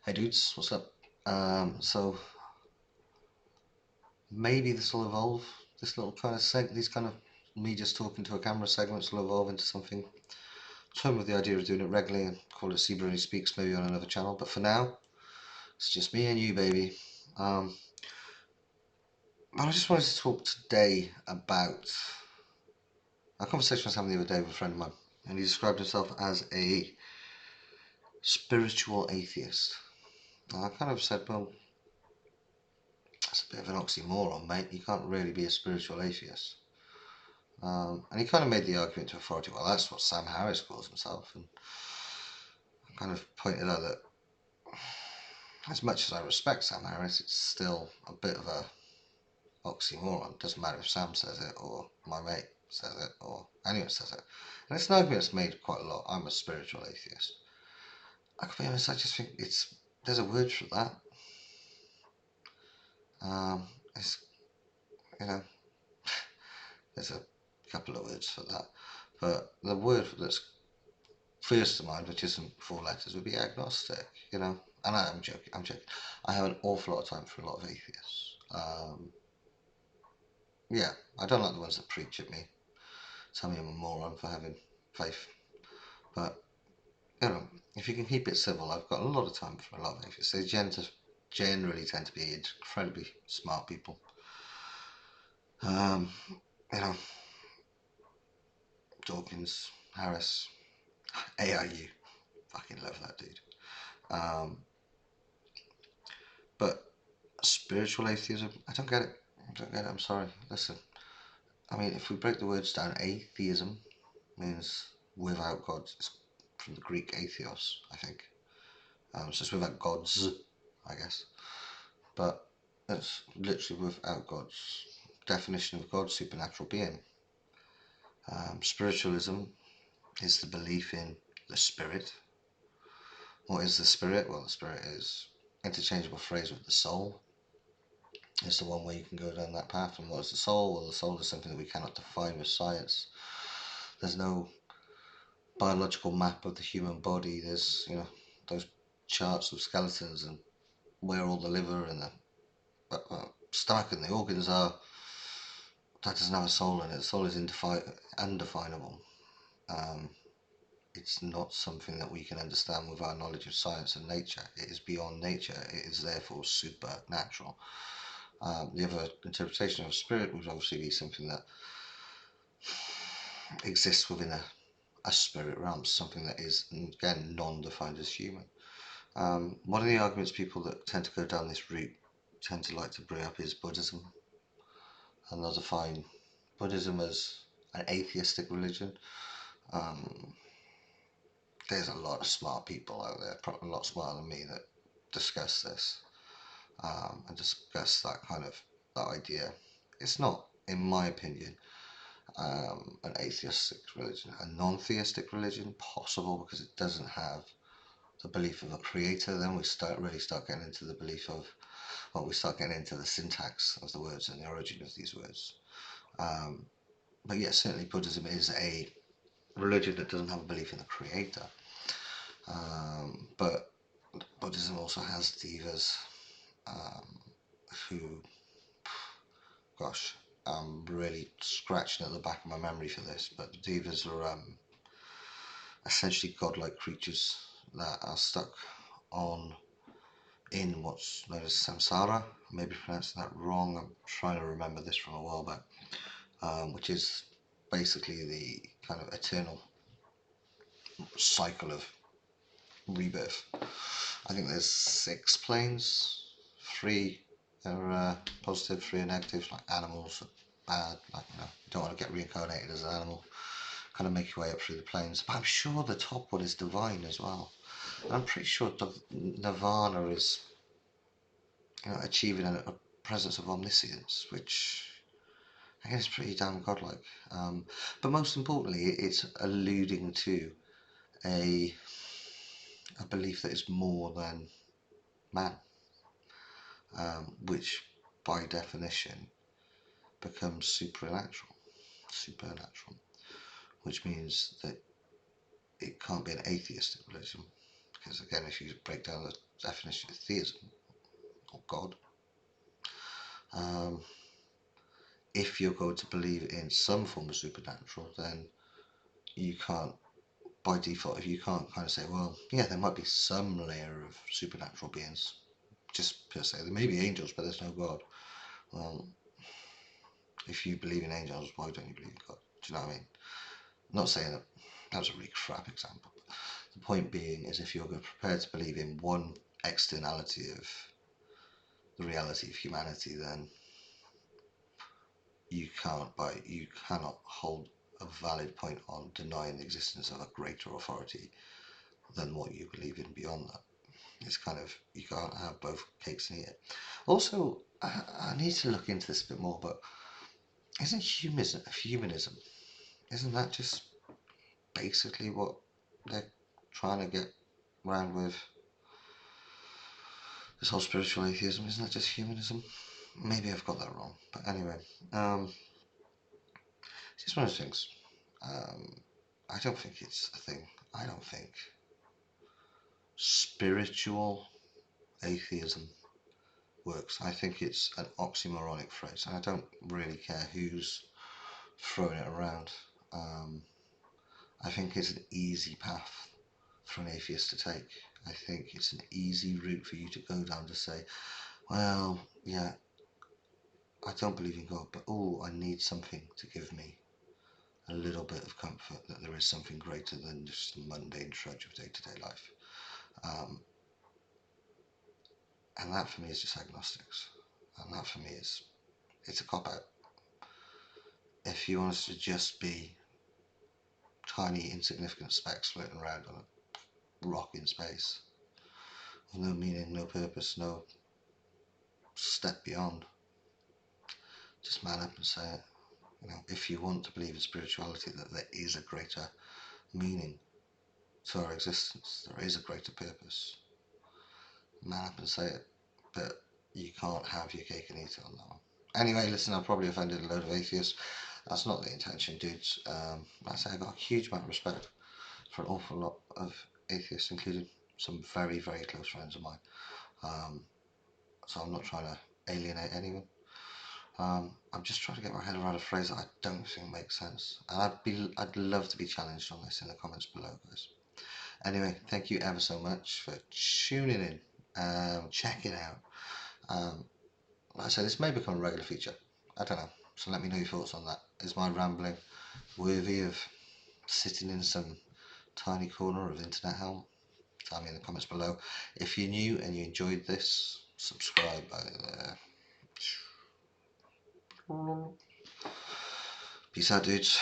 Hey dudes, what's up? So maybe this will evolve. This little kind of these kind of me just talking to a camera segments will evolve into something. Toying with the idea of doing it regularly and call it Sibaroni Speaks maybe on another channel. But for now, it's just me and you, baby. Um, but I just wanted to talk today about a conversation I was having the other day with a friend of mine, and he described himself as a spiritual atheist. And I kind of said, well, that's a bit of an oxymoron, mate. You can't really be a spiritual atheist. And he kind of made the argument to authority, well, that's what Sam Harris calls himself. And I kind of pointed out that as much as I respect Sam Harris, it's still a bit of a oxymoron. It doesn't matter if Sam says it or my mate says it or anyone says it. And it's an argument that's made quite a lot. I'm a spiritual atheist. I could be honest, I just think there's a word for that. It's, you know, there's a couple of words for that. But the word that's first to mind, which isn't four letters, would be agnostic, And I'm joking, I'm joking. I have an awful lot of time for a lot of atheists. Yeah, I don't like the ones that preach at me, tell me I'm a moron for having faith. But, if you can keep it civil, I've got a lot of time for a lot of atheists. They generally tend to be incredibly smart people. Um, you know, Dawkins, Harris, AIU, fucking love that dude. Um, but spiritual atheism, I don't get it. I don't get it. I'm sorry. Listen, I mean, if we break the words down, atheism means without God. It's from the Greek atheos, I think. So it's without gods, I guess. But it's literally without gods. Definition of God, supernatural being. Spiritualism is the belief in the spirit. What is the spirit? Well, the spirit is interchangeable phrase with the soul. It's the one where you can go down that path. And what is the soul? Well, the soul is something that we cannot define with science. There's no biological map of the human body. There's, those charts of skeletons and where all the liver and the stomach and the organs are. That doesn't have a soul in it. The soul is undefinable. Um, it's not something that we can understand with our knowledge of science and nature. It is beyond nature. It is therefore supernatural. The other interpretation of spirit would obviously be something that exists within a spirit realm, something that is, again, non-defined as human. One of the arguments people that tend to go down this route tend to like to bring up is Buddhism, and they'll define Buddhism as an atheistic religion. Um, there's a lot of smart people out there, probably a lot smarter than me, that discuss this and discuss that idea. It's not, in my opinion, an atheistic religion. A non-theistic religion, possible, because it doesn't have the belief of a creator. Then we start getting into the belief of, well, we start getting into the syntax of the words and the origin of these words. But yeah, certainly Buddhism is a religion that doesn't have a belief in the creator. But Buddhism also has devas who, gosh, I'm really scratching at the back of my memory for this, but the devas are essentially godlike creatures that are stuck on in what's known as samsara. I may be pronouncing that wrong. I'm trying to remember this from a while back, which is basically the kind of eternal cycle of rebirth. I think there's 6 planes. 3 are positive, 3 are negative, like animals are bad. Like, you don't want to get reincarnated as an animal. Kind of make your way up through the planes. But I'm sure the top one is divine as well. And I'm pretty sure nirvana is, achieving a presence of omniscience, which I guess is pretty damn godlike. But most importantly, it's alluding to a a belief that is more than man, which by definition becomes supernatural, which means that it can't be an atheistic religion Because again, if you break down the definition of theism or God, if you're going to believe in some form of supernatural, then you can't, by default, if you can't kind of say, well, yeah, there might be some layer of supernatural beings, just per se. There may be angels, but there's no God. Well, if you believe in angels, why don't you believe in God? Do you know what I mean? I'm not saying that was a really crap example. The point being is if you're prepared to believe in one externality of the reality of humanity, then you cannot hold a valid point on denying the existence of a greater authority than what you believe in beyond that. It's kind of, you can't have both cakes and eat it. Also, I need to look into this a bit more, but isn't humanism, isn't that just basically what they're trying to get around with this whole spiritual atheism? Isn't that just humanism? Maybe I've got that wrong, but anyway, it's just one of those things. I don't think it's a thing. I don't think spiritual atheism works. I think it's an oxymoronic phrase, and I don't really care who's throwing it around. I think it's an easy path for an atheist to take. I think it's an easy route for you to go down to say, well, yeah, I don't believe in God, but oh, I need something to give me a little bit of comfort that there is something greater than just the mundane trudge of day-to-day life. And that for me is just agnostics. And that for me is, it's a cop-out. If you want us to just be tiny, insignificant specks floating around on a rock in space, with no meaning, no purpose, no step beyond, just man up and say it. You know, if you want to believe in spirituality, that there is a greater meaning to our existence, there is a greater purpose, man up and say it. But you can't have your cake and eat it on that one. Anyway, listen, I've probably offended a load of atheists. That's not the intention, dudes. Like I say, I've got a huge amount of respect for an awful lot of atheists, including some very, very close friends of mine. So I'm not trying to alienate anyone. I'm just trying to get my head around a phrase that I don't think makes sense, and I'd love to be challenged on this in the comments below, guys. Anyway, thank you ever so much for tuning in, checking out. Like I said, this may become a regular feature. I don't know. So let me know your thoughts on that. Is my rambling worthy of sitting in some tiny corner of internet hell? Tell me in the comments below. If you're new and you enjoyed this, subscribe there. Peace out, dudes.